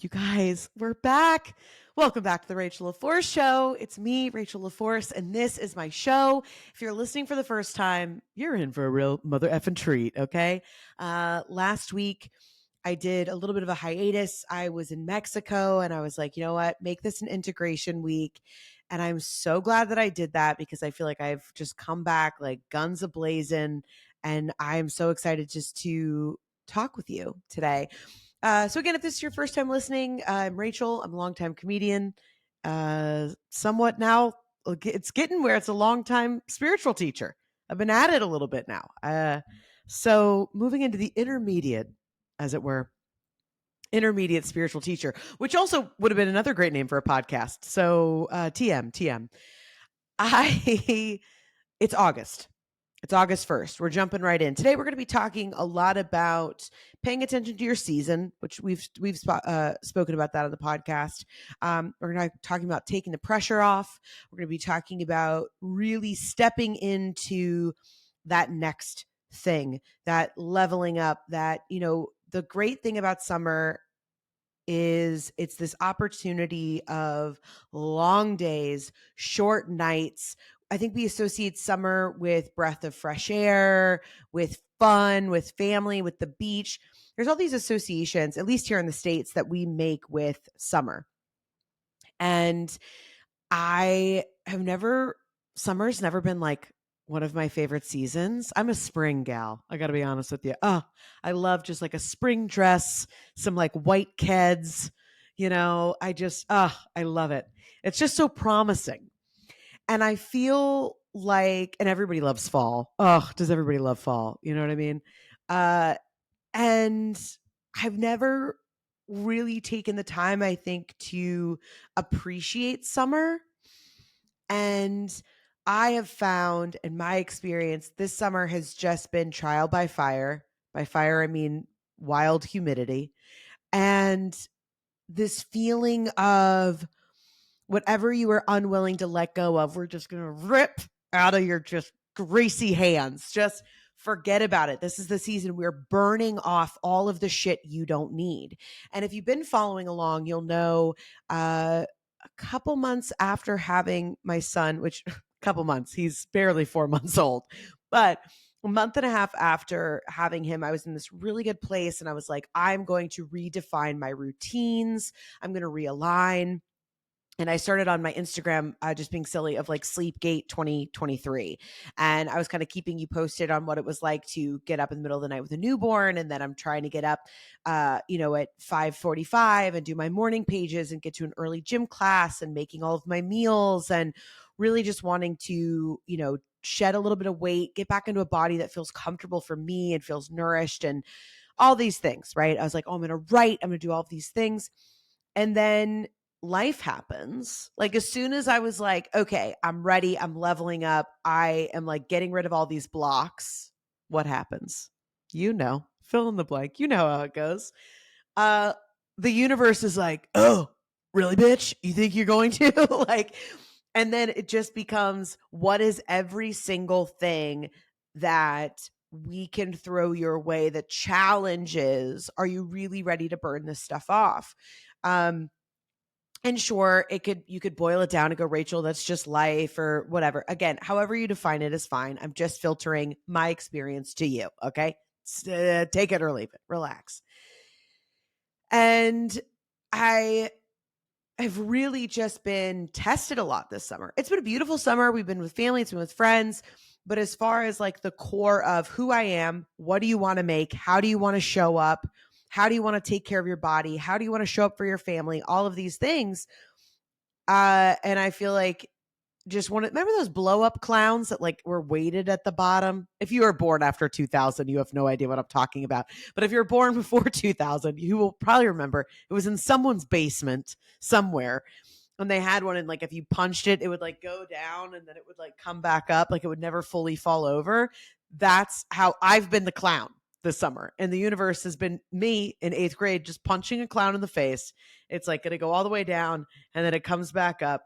You guys, we're back. Welcome back to the Rachel LaForce Show. It's me, Rachel LaForce, and this is my show. If you're listening for the first time, you're in for a real mother effing treat, okay? Last week, I did a little bit of a hiatus. I was in Mexico, and I was like, you know what? Make this an integration week. And I'm so glad that I did that because I feel like I've just come back like guns a-blazing, and I'm so excited just to talk with you today. So again, if this is your first time listening, I'm Rachel. I'm a longtime comedian. Somewhat now, it's getting where it's a longtime spiritual teacher. I've been at it a little bit now. So moving into the intermediate, as it were, intermediate spiritual teacher, which also would have been another great name for a podcast. So TM. It's August. It's August 1st. We're jumping right in. Today, we're going to be talking a lot about paying attention to your season, which we've spoken about that on the podcast. We're going to be talking about taking the pressure off. We're going to be talking about really stepping into that next thing, that leveling up, that, the great thing about summer is it's this opportunity of long days, short nights. I think we associate summer with breath of fresh air, with fun, with family, with the beach. There's all these associations, at least here in the States, that we make with summer. And summer's never been like one of my favorite seasons. I'm a spring gal. I got to be honest with you. I love just like a spring dress, some like white keds, I love it. It's just so promising. And I feel like, and everybody loves fall. Oh, does everybody love fall? You know what I mean? And I've never really taken the time, I think, to appreciate summer. And I have found in my experience, this summer has just been trial by fire. By fire, I mean wild humidity. And this feeling of whatever you were unwilling to let go of, we're just going to rip out of your just greasy hands. Just forget about it. This is the season we're burning off all of the shit you don't need. And if you've been following along, you'll know a couple months after having my son, which a couple months, he's barely 4 months old, but a month and a half after having him, I was in this really good place. And I was like, I'm going to redefine my routines. I'm going to realign. And I started on my Instagram, just being silly, of like Sleepgate 2023. And I was kind of keeping you posted on what it was like to get up in the middle of the night with a newborn. And then I'm trying to get up, at 5:45 and do my morning pages and get to an early gym class and making all of my meals and really just wanting to, shed a little bit of weight, get back into a body that feels comfortable for me and feels nourished and all these things, right? I was like, I'm going to write, I'm going to do all of these things. And then life happens. Like as soon as I was like, okay, I'm ready, I'm leveling up, I am like getting rid of all these blocks. What happens? Fill in the blank. You know how it goes. The universe is like, oh, really, bitch? You think you're going to? And then it just becomes, what is every single thing that we can throw your way? The challenge is, are you really ready to burn this stuff off? And sure, you could boil it down and go, Rachel, that's just life or whatever. Again, however you define it is fine. I'm just filtering my experience to you. Okay. Take it or leave it. Relax. And I have really just been tested a lot this summer. It's been a beautiful summer. We've been with family, it's been with friends. But as far as like the core of who I am, what do you want to make? How do you want to show up? How do you want to take care of your body? How do you want to show up for your family? All of these things. And I feel like remember those blow up clowns that like were weighted at the bottom? If you were born after 2000, you have no idea what I'm talking about. But if you're born before 2000, you will probably remember it was in someone's basement somewhere. And they had one, and like if you punched it, it would like go down and then it would like come back up. Like it would never fully fall over. That's how I've been the clown this summer. And the universe has been me in 8th grade, just punching a clown in the face. It's like going to go all the way down and then it comes back up.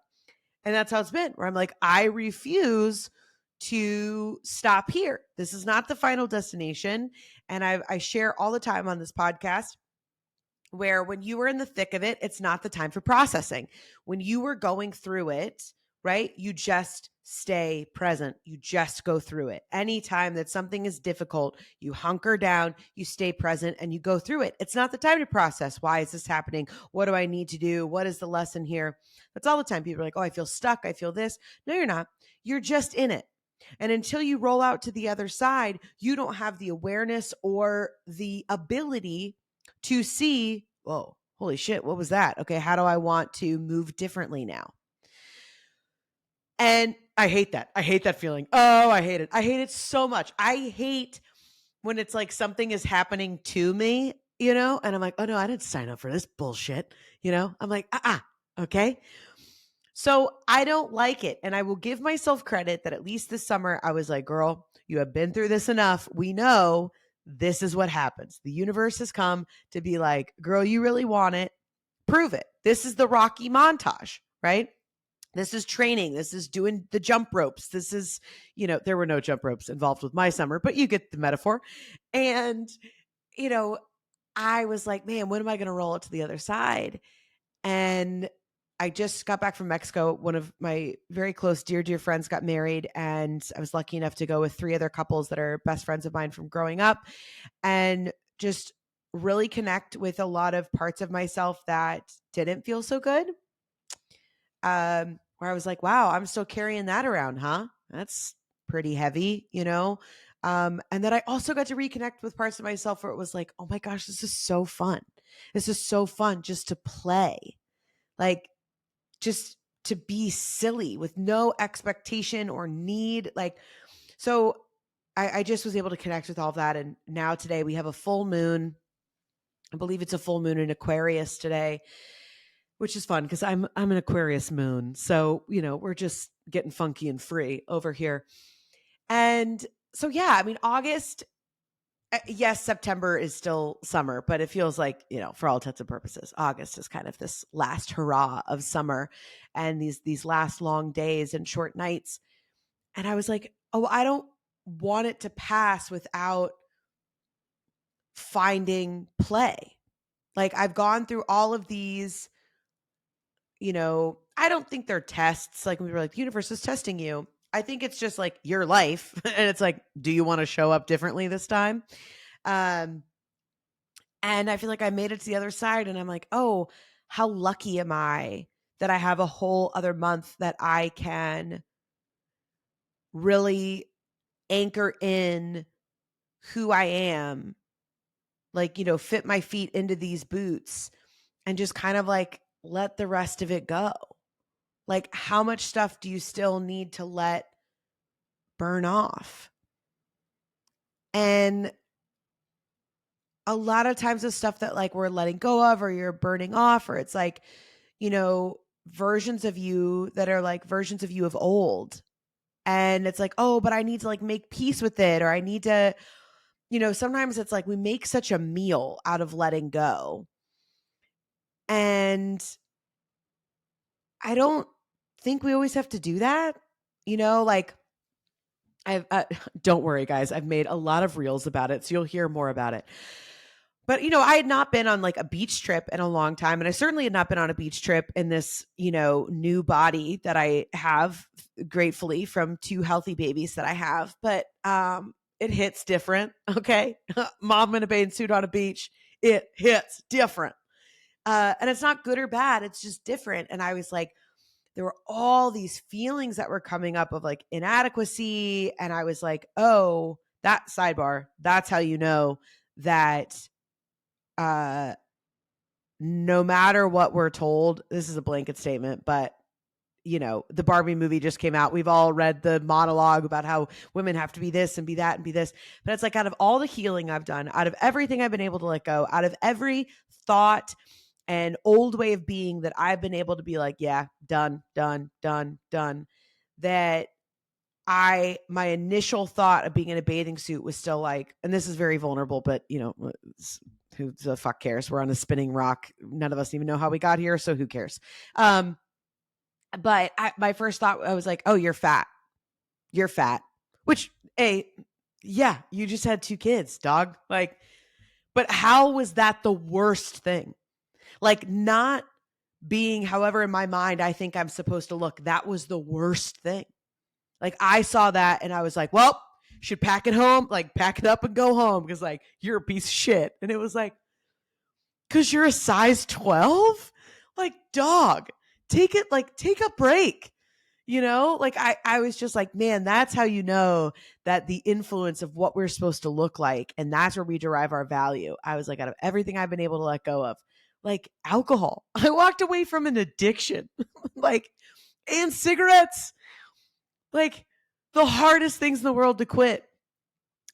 And that's how it's been, where I'm like, I refuse to stop here. This is not the final destination. And I share all the time on this podcast where when you were in the thick of it, it's not the time for processing. When you were going through it, right? You just stay present. You just go through it. Anytime that something is difficult, you hunker down, you stay present, and you go through it. It's not the time to process. Why is this happening? What do I need to do? What is the lesson here? That's all the time. People are like, oh, I feel stuck. I feel this. No, you're not. You're just in it. And until you roll out to the other side, you don't have the awareness or the ability to see, whoa, holy shit, what was that? Okay, how do I want to move differently now? And I hate that. I hate that feeling. Oh, I hate it. I hate it so much. I hate when it's like something is happening to me, and I'm like, oh no, I didn't sign up for this bullshit. I'm like, okay. So I don't like it. And I will give myself credit that at least this summer, I was like, girl, you have been through this enough. We know this is what happens. The universe has come to be like, girl, you really want it. Prove it. This is the Rocky montage, right? This is training. This is doing the jump ropes. This is, there were no jump ropes involved with my summer, but you get the metaphor. And, I was like, man, when am I going to roll it to the other side? And I just got back from Mexico. One of my very close, dear, dear friends got married, and I was lucky enough to go with 3 other couples that are best friends of mine from growing up, and just really connect with a lot of parts of myself that didn't feel so good. Where I was like, wow, I'm still carrying that around, huh? That's pretty heavy, and then I also got to reconnect with parts of myself where it was like, oh my gosh, this is so fun. This is so fun just to play. Like, just to be silly with no expectation or need. So I just was able to connect with all of that. And now today we have a full moon. I believe it's a full moon in Aquarius today, which is fun because I'm an Aquarius moon. So, we're just getting funky and free over here. And so, yeah, I mean, August, yes, September is still summer, but it feels like, for all intents and purposes, August is kind of this last hurrah of summer and these last long days and short nights. And I was like, oh, I don't want it to pass without finding play. Like, I've gone through all of these, I don't think they're tests. Like, we were like, the universe is testing you. I think it's just like your life. And it's like, do you want to show up differently this time? And I feel like I made it to the other side, and I'm like, oh, how lucky am I that I have a whole other month that I can really anchor in who I am, like, fit my feet into these boots and just kind of like let the rest of it go. Like, how much stuff do you still need to let burn off? And a lot of times the stuff that like we're letting go of or you're burning off, or it's like, versions of you that are like versions of you of old. And it's like, oh, but I need to like make peace with it. Or I need to, sometimes it's like we make such a meal out of letting go. And I don't think we always have to do that. Like don't worry, guys. I've made a lot of reels about it, so you'll hear more about it. But, I had not been on like a beach trip in a long time. And I certainly had not been on a beach trip in this, new body that I have, gratefully, from 2 healthy babies that I have. But it hits different. Okay. Mom in a bathing suit on a beach. It hits different. And it's not good or bad. It's just different. And I was like, there were all these feelings that were coming up of like inadequacy. And I was like, oh, that sidebar, that's how you know that no matter what we're told, this is a blanket statement, but the Barbie movie just came out. We've all read the monologue about how women have to be this and be that and be this. But it's like, out of all the healing I've done, out of everything I've been able to let go, out of every thought and old way of being that I've been able to be like, yeah, done, that my initial thought of being in a bathing suit was still like, and this is very vulnerable, but who the fuck cares? We're on a spinning rock. None of us even know how we got here, so who cares? But my first thought, I was like, oh, you're fat. You're fat. Which, yeah, you just had 2 kids, dog. Like, But how was that the worst thing? Like, not being however in my mind I think I'm supposed to look. That was the worst thing. Like, I saw that and I was like, well, should pack it home, like pack it up and go home because like you're a piece of shit. And it was like, because you're a size 12? Like, dog, take a break. You know, like I was just like, man, that's how you know that the influence of what we're supposed to look like. And that's where we derive our value. I was like, out of everything I've been able to let go of, like alcohol, I walked away from an addiction, like, and cigarettes, like the hardest things in the world to quit.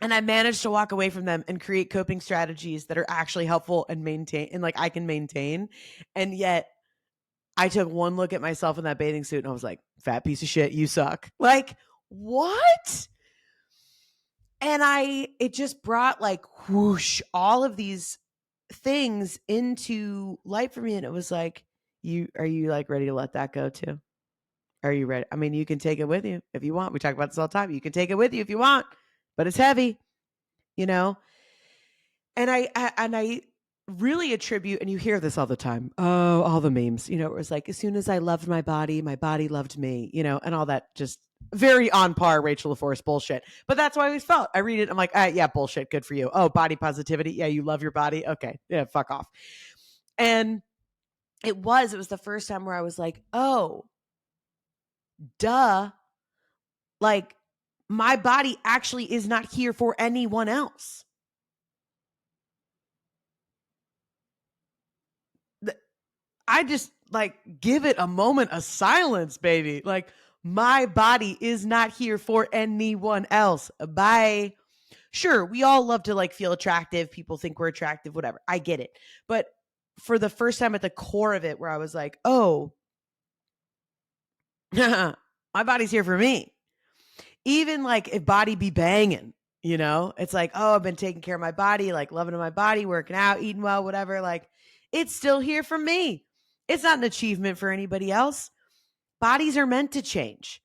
And I managed to walk away from them and create coping strategies that are actually helpful and maintain, and like I can maintain. And yet I took one look at myself in that bathing suit and I was like, fat piece of shit, you suck. Like, what? And it just brought like whoosh, all of these things into light for me. And it was like, are you like ready to let that go too? Are you ready? I mean, you can take it with you if you want. We talk about this all the time. You can take it with you if you want, but it's heavy, you know? And I really attribute, and you hear this all the time. Oh, all the memes, you know, it was like, as soon as I loved my body loved me, you know, and all that just very on par Rachel LaForce bullshit. But that's what I always felt. I read it. I'm like, yeah, bullshit. Good for you. Oh, body positivity. Yeah. You love your body. Okay. Yeah. Fuck off. And it was the first time where I was like, oh, duh. Like, my body actually is not here for anyone else. I just like give it a moment of silence, baby. Like, my body is not here for anyone else. Bye. Sure, we all love to like feel attractive. People think we're attractive, whatever. I get it. But for the first time at the core of it, where I was like, oh, my body's here for me. Even like if body be banging, you know, it's like, oh, I've been taking care of my body, like loving my body, working out, eating well, whatever. Like, it's still here for me. It's not an achievement for anybody else. Bodies are meant to change.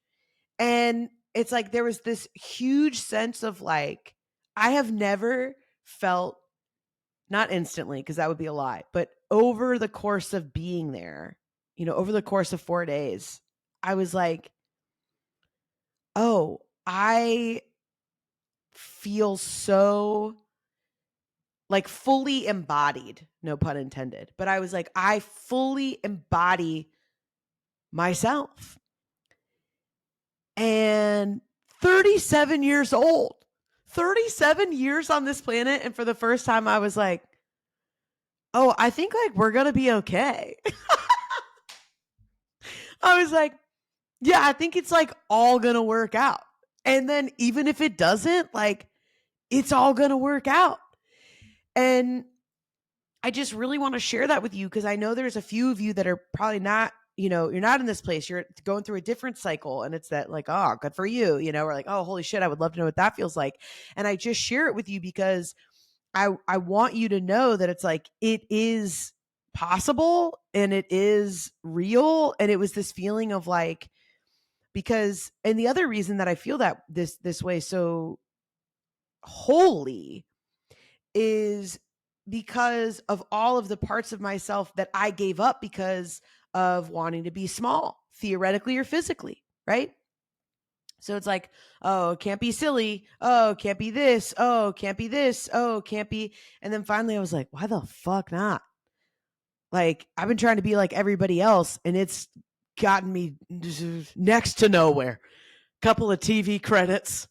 And it's like there was this huge sense of like, I have never felt, not instantly, because that would be a lie, but over the course of being there, you know, over the course of 4 days, I was like, oh, I feel so like fully embodied, no pun intended. But I was like, I fully embody myself. And 37 years old, 37 years on this planet. And for the first time, I was like, oh, I think like we're going to be okay. I was like, yeah, I think it's like all going to work out. And then even if it doesn't, like, it's all going to work out. And I just really want to share that with you because I know there's a few of you that are probably not, you know, you're not in this place. You're going through a different cycle. And it's that like, oh, good for you. You know, we're like, oh, holy shit, I would love to know what that feels like. And I just share it with you because I want you to know that it's like, it is possible and it is real. And it was this feeling of like, because, and the other reason that I feel that this way so wholly is because of all of the parts of myself that I gave up because of wanting to be small, theoretically or physically, right? So it's like, oh, can't be silly. Oh, can't be this. Oh, can't be this. Oh, can't be. And then finally I was like, why the fuck not? Like, I've been trying to be like everybody else and it's gotten me next to nowhere. Couple of TV credits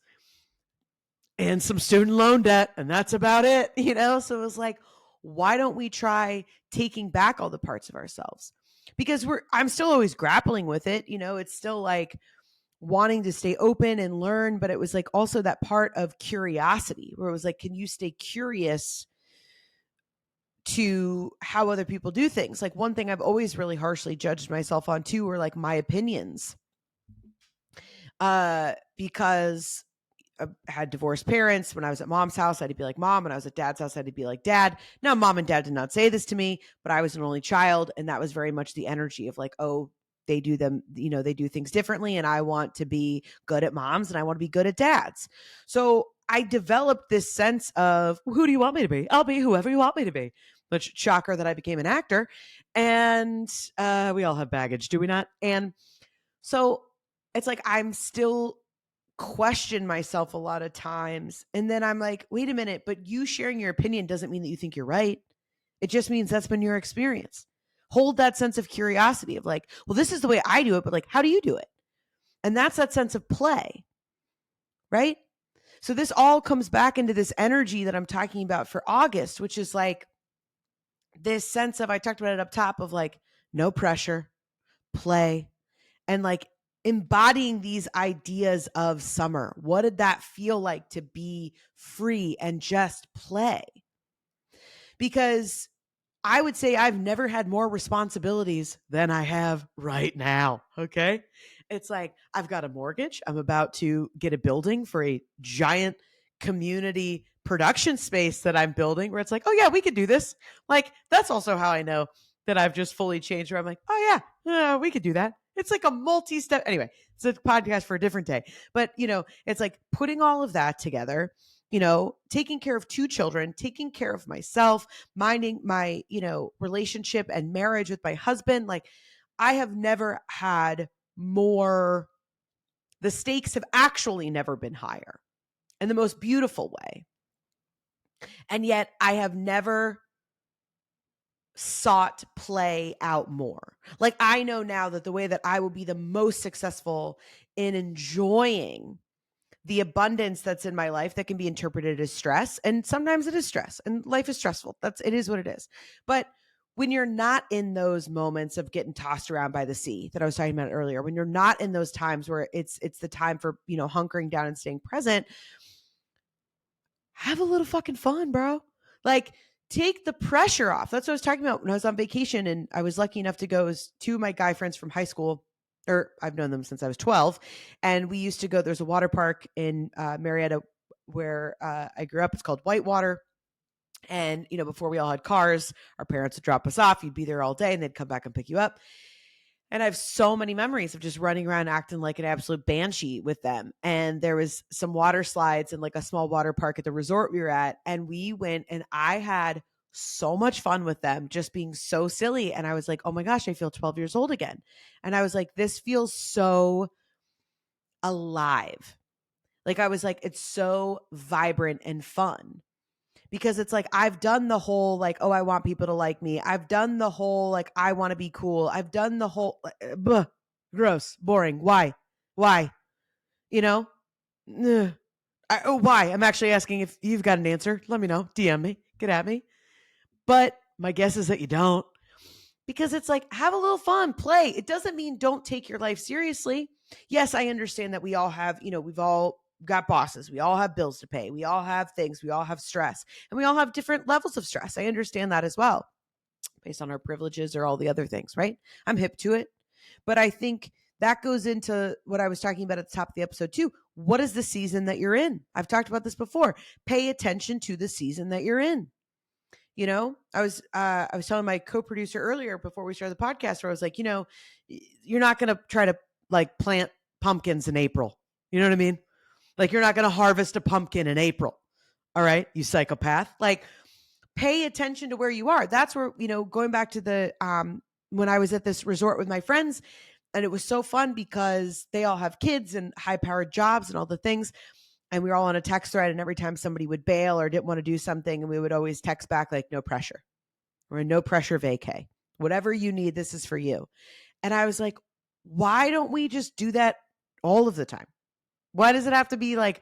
and some student loan debt, and that's about it, you know? So it was like, why don't we try taking back all the parts of ourselves? Because I'm still always grappling with it, you know, it's still like wanting to stay open and learn, but it was like also that part of curiosity where it was like, can you stay curious to how other people do things? Like, one thing I've always really harshly judged myself on too were like my opinions. Because I had divorced parents. When I was at mom's house, I had to be like mom. When I was at dad's house, I had to be like dad. Now, mom and dad did not say this to me, but I was an only child. And that was very much the energy of like, oh, they do them, you know, they do things differently. And I want to be good at moms and I want to be good at dads. So I developed this sense of, who do you want me to be? I'll be whoever you want me to be. Which, shocker that I became an actor. And we all have baggage, do we not? And so it's like I'm still question myself a lot of times. And then I'm like, wait a minute, but you sharing your opinion doesn't mean that you think you're right. It just means that's been your experience. Hold that sense of curiosity of like, well, this is the way I do it, but like, how do you do it? And that's that sense of play, right? So this all comes back into this energy that I'm talking about for August, which is like this sense of, I talked about it up top, of like, no pressure, play, and like embodying these ideas of summer. What did that feel like to be free and just play? Because I would say I've never had more responsibilities than I have right now. Okay. It's like, I've got a mortgage. I'm about to get a building for a giant community production space that I'm building, where it's like, oh yeah, we could do this. Like, that's also how I know that I've just fully changed, where I'm like, oh yeah, we could do that. It's like a multi-step. Anyway, it's a podcast for a different day. But, it's like putting all of that together, taking care of 2 children, taking care of myself, minding my, relationship and marriage with my husband. Like, I have never had more, the stakes have actually never been higher in the most beautiful way. And yet I have never sought play out more. Like, I know now that the way that I will be the most successful in enjoying the abundance that's in my life, that can be interpreted as stress. And sometimes it is stress, and life is stressful. It is what it is. But when you're not in those moments of getting tossed around by the sea that I was talking about earlier, when you're not in those times where it's the time for, hunkering down and staying present, have a little fucking fun, bro. Like, take the pressure off. That's what I was talking about when I was on vacation, and I was lucky enough to go with 2 of my guy friends from high school, or I've known them since I was 12. And we used to go, there's a water park in Marietta where I grew up. It's called Whitewater. And, before we all had cars, our parents would drop us off. You'd be there all day, and they'd come back and pick you up. And I have so many memories of just running around acting like an absolute banshee with them. And there was some water slides and like a small water park at the resort we were at. And we went, and I had so much fun with them, just being so silly. And I was like, oh my gosh, I feel 12 years old again. And I was like, this feels so alive. Like, I was like, it's so vibrant and fun. Because it's like, I've done the whole, like, oh, I want people to like me. I've done the whole, like, I want to be cool. I've done the whole, gross, boring. Why? Why? Why? I'm actually asking. If you've got an answer, let me know. DM me. Get at me. But my guess is that you don't. Because it's like, have a little fun, play. It doesn't mean don't take your life seriously. Yes, I understand that we all have, we've all got bosses. We all have bills to pay. We all have things. We all have stress. And we all have different levels of stress. I understand that as well, based on our privileges or all the other things, right? I'm hip to it. But I think that goes into what I was talking about at the top of the episode too. What is the season that you're in? I've talked about this before. Pay attention to the season that you're in. I was telling my co-producer earlier before we started the podcast, where I was like, you're not going to try to like plant pumpkins in April. You know what I mean? Like, you're not going to harvest a pumpkin in April. All right, you psychopath. Like, pay attention to where you are. That's where, going back to the, when I was at this resort with my friends, and it was so fun because they all have kids and high-powered jobs and all the things. And we were all on a text thread, and every time somebody would bail or didn't want to do something, and we would always text back like, no pressure. We're in no pressure vacay. Whatever you need, this is for you. And I was like, why don't we just do that all of the time? Why does it have to be like,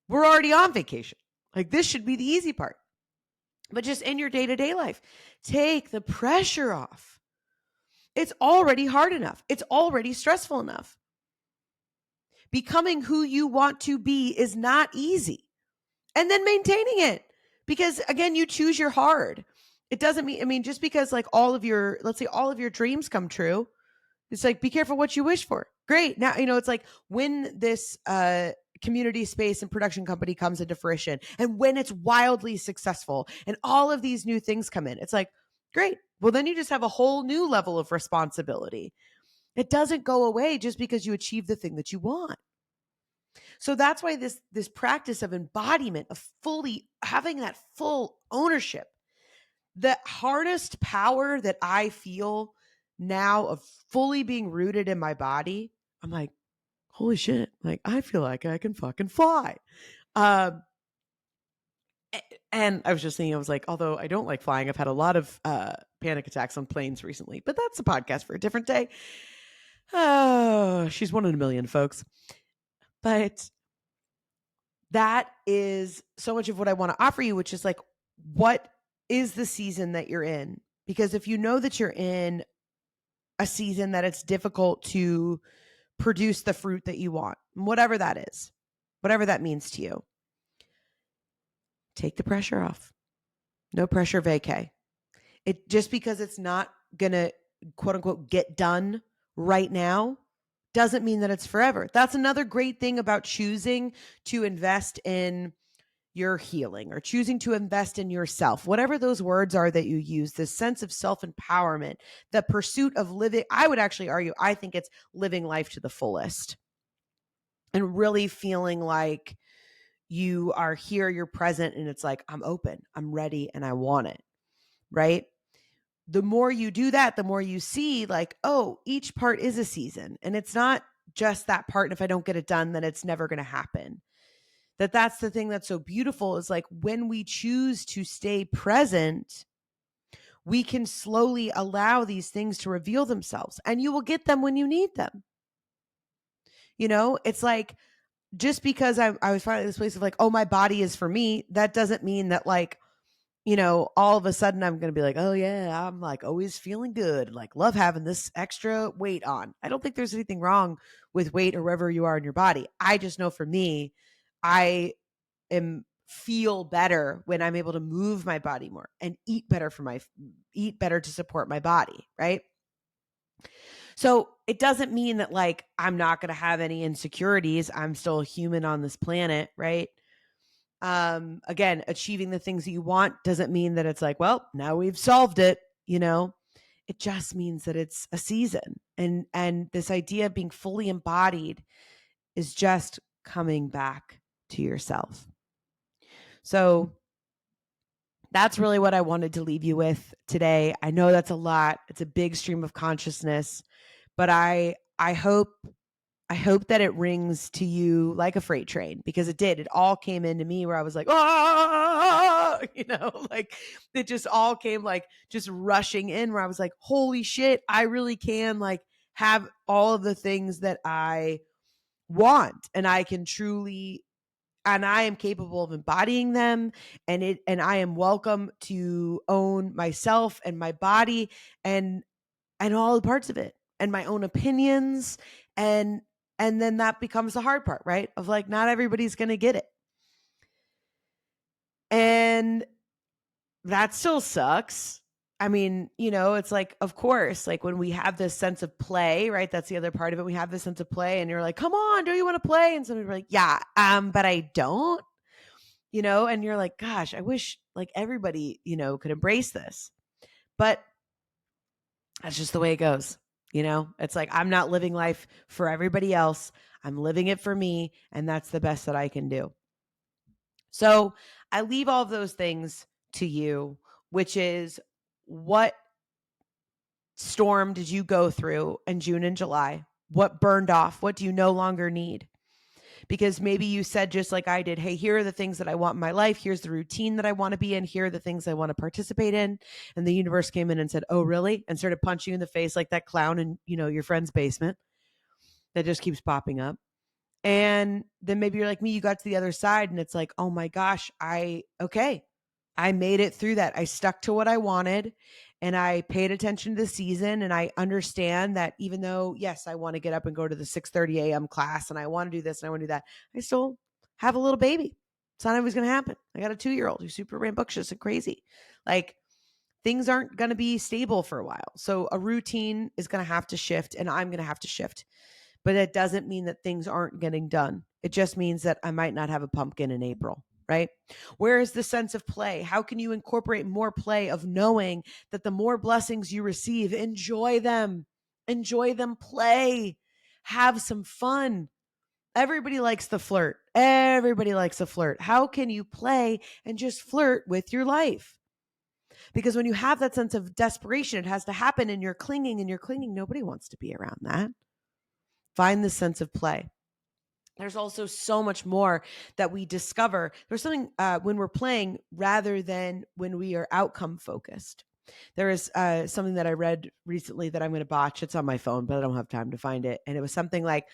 we're already on vacation? Like, this should be the easy part. But just in your day-to-day life, take the pressure off. It's already hard enough. It's already stressful enough. Becoming who you want to be is not easy. And then maintaining it. Because again, you choose your hard. It doesn't mean, just because like let's say all of your dreams come true, it's like, be careful what you wish for. Great. Now, it's like, when this community space and production company comes into fruition, and when it's wildly successful and all of these new things come in, it's like, great. Well, then you just have a whole new level of responsibility. It doesn't go away just because you achieve the thing that you want. So that's why this practice of embodiment, of fully having that full ownership, the hardest power that I feel now of fully being rooted in my body, I'm like, holy shit, like I feel like I can fucking fly. Um, and I was just thinking, I was like, although I don't like flying, I've had a lot of panic attacks on planes recently, but that's a podcast for a different day. Oh, she's one in a million, folks. But that is so much of what I want to offer you, which is like, what is the season that you're in? Because if you know that you're in a season that it's difficult to produce the fruit that you want, whatever that is, whatever that means to you, take the pressure off. No pressure vacay. It just because it's not going to quote unquote get done right now doesn't mean that it's forever. That's another great thing about choosing to invest in your healing or choosing to invest in yourself, whatever those words are that you use, this sense of self-empowerment, the pursuit of living. I would actually argue, I think it's living life to the fullest and really feeling like you are here, you're present, and it's like, I'm open, I'm ready, and I want it, right? The more you do that, the more you see like, oh, each part is a season. And it's not just that part. And if I don't get it done, then it's never going to happen. That's the thing that's so beautiful is like when we choose to stay present, we can slowly allow these things to reveal themselves and you will get them when you need them. You know, it's like, just because I was finding this place of like, oh, my body is for me, that doesn't mean that like, you know, all of a sudden I'm going to be like, oh yeah, I'm like always feeling good. Like love having this extra weight on. I don't think there's anything wrong with weight or wherever you are in your body. I just know for me, I feel better when I'm able to move my body more and eat better to support my body. Right. So it doesn't mean that like, I'm not going to have any insecurities. I'm still a human on this planet. Right. Again, achieving the things that you want doesn't mean that it's like, well, now we've solved it, you know. It just means that it's a season. And this idea of being fully embodied is just coming back to yourself. So that's really what I wanted to leave you with today. I know that's a lot. It's a big stream of consciousness, but I hope that it rings to you like a freight train, because it did. It all came into me where I was like, ah, you know, like it just all came like just rushing in where I was like, holy shit, I really can like have all of the things that I want, and I can truly, and I am capable of embodying them, and I am welcome to own myself and my body and all the parts of it and my own opinions. And then that becomes the hard part, right? Of like, not everybody's going to get it. And that still sucks. I mean, you know, it's like, of course, like when we have this sense of play, right? That's the other part of it. We have this sense of play and you're like, come on, do you want to play? And somebody's like, yeah, but I don't, you know, and you're like, gosh, I wish like everybody, you know, could embrace this. But that's just the way it goes. You know, it's like, I'm not living life for everybody else. I'm living it for me. And that's the best that I can do. So I leave all of those things to you, which is, what storm did you go through in June and July? What burned off? What do you no longer need? Because maybe you said, just like I did, hey, here are the things that I want in my life. Here's the routine that I want to be in. Here are the things I want to participate in. And the universe came in and said, oh, really? And started punching you in the face like that clown in, you know, your friend's basement that just keeps popping up. And then maybe you're like me, you got to the other side and it's like, oh my gosh, I made it through that. I stuck to what I wanted and I paid attention to the season. And I understand that even though, yes, I want to get up and go to the 6:30 a.m. class and I want to do this and I want to do that, I still have a little baby. It's not always going to happen. I got a 2-year-old who's super rambunctious and crazy. Like, things aren't going to be stable for a while. So a routine is going to have to shift and I'm going to have to shift. But it doesn't mean that things aren't getting done. It just means that I might not have a pumpkin in April, right? Where is the sense of play? How can you incorporate more play of knowing that the more blessings you receive, enjoy them, play, have some fun. Everybody likes the flirt. Everybody likes a flirt. How can you play and just flirt with your life? Because when you have that sense of desperation, it has to happen and you're clinging and you're clinging. Nobody wants to be around that. Find the sense of play. There's also so much more that we discover. There's something when we're playing rather than when we are outcome focused. There is something that I read recently that I'm going to botch. It's on my phone, but I don't have time to find it. And it was something like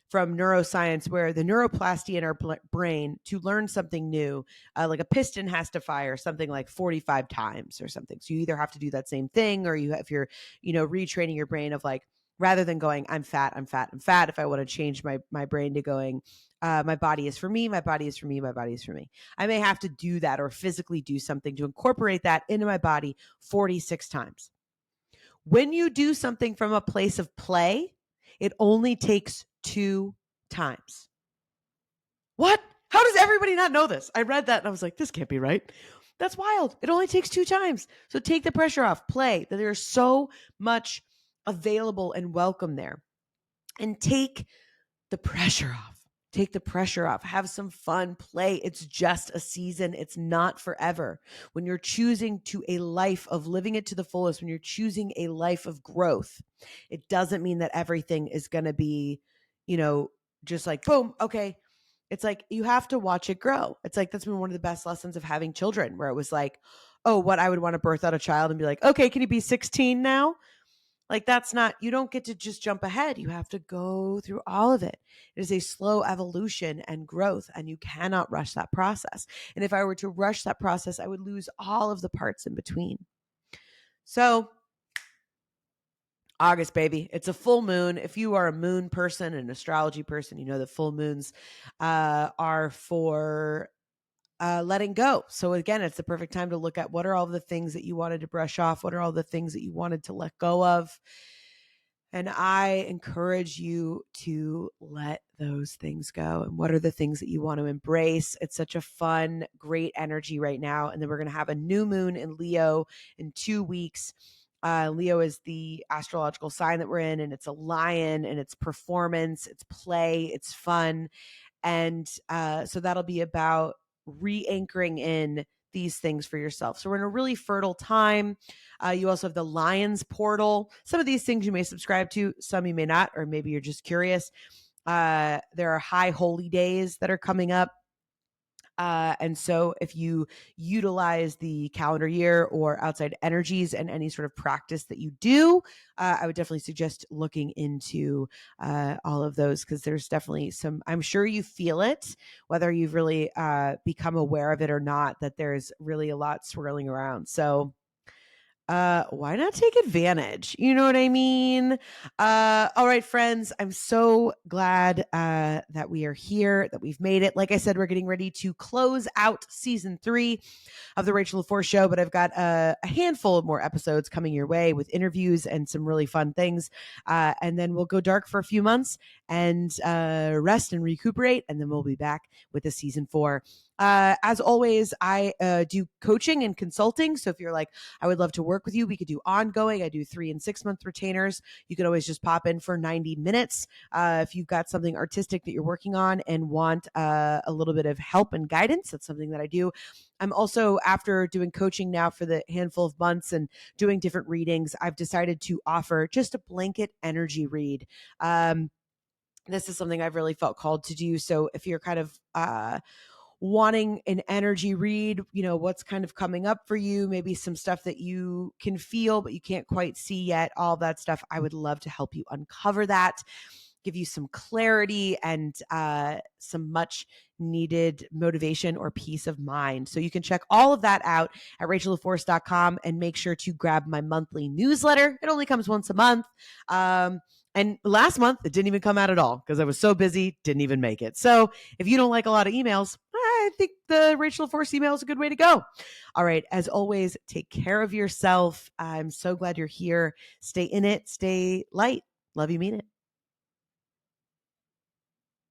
from neuroscience where the neuroplasty in our brain to learn something new, like a piston has to fire something like 45 times or something. So you either have to do that same thing or if you're, retraining your brain of like, rather than going, I'm fat, if I want to change my brain to going, my body is for me, my body is for me, my body is for me. I may have to do that or physically do something to incorporate that into my body 46 times. When you do something from a place of play, it only takes 2 times. What? How does everybody not know this? I read that and I was like, this can't be right. That's wild. It only takes 2 times. So take the pressure off. Play. There's so much available and welcome there. And take the pressure off. Take the pressure off. Have some fun. Play. It's just a season. It's not forever. When you're choosing to a life of living it to the fullest, when you're choosing a life of growth, it doesn't mean that everything is going to be, just like, boom, okay. It's like you have to watch it grow. It's like that's been one of the best lessons of having children, where it was like, oh, what I would want to birth out a child and be like, okay, can you be 16 now? Like that's not, you don't get to just jump ahead. You have to go through all of it. It is a slow evolution and growth, and you cannot rush that process. And if I were to rush that process, I would lose all of the parts in between. So August, baby, it's a full moon. If you are a moon person, an astrology person, you know that full moons are for letting go. So again, it's the perfect time to look at what are all the things that you wanted to brush off? What are all the things that you wanted to let go of? And I encourage you to let those things go. And what are the things that you want to embrace? It's such a fun, great energy right now. And then we're going to have a new moon in Leo in 2 weeks. Leo is the astrological sign that we're in, and it's a lion, and it's performance, it's play, it's fun. And so that'll be about re-anchoring in these things for yourself. So we're in a really fertile time. You also have the Lions portal. Some of these things you may subscribe to, some you may not, or maybe you're just curious. There are high holy days that are coming up. And so if you utilize the calendar year or outside energies and any sort of practice that you do, I would definitely suggest looking into all of those, because there's definitely some, I'm sure you feel it, whether you've really become aware of it or not, that there's really a lot swirling around. So why not take advantage? You know what I mean? All right, friends, I'm so glad that we are here, that we've made it. Like I said, we're getting ready to close out season 3 of the Rachel LaForce Show, but I've got a handful of more episodes coming your way with interviews and some really fun things. And then we'll go dark for a few months and rest and recuperate, and then we'll be back with a season 4. As always, I do coaching and consulting. So if you're like, I would love to work with you, we could do ongoing. I do 3 and 6 month retainers. You could always just pop in for 90 minutes. If you've got something artistic that you're working on and want a little bit of help and guidance, that's something that I do. I'm also, after doing coaching now for the handful of months and doing different readings, I've decided to offer just a blanket energy read. This is something I've really felt called to do. So if you're kind of wanting an energy read, what's kind of coming up for you, maybe some stuff that you can feel but you can't quite see yet, all that stuff, I would love to help you uncover that, give you some clarity and some much needed motivation or peace of mind. So you can check all of that out at rachellaforce.com, and make sure to grab my monthly newsletter. It only comes once a month. And last month, it didn't even come out at all because I was so busy, didn't even make it. So if you don't like a lot of emails, I think the Rachel LaForce email is a good way to go. All right. As always, take care of yourself. I'm so glad you're here. Stay in it. Stay light. Love you, mean it.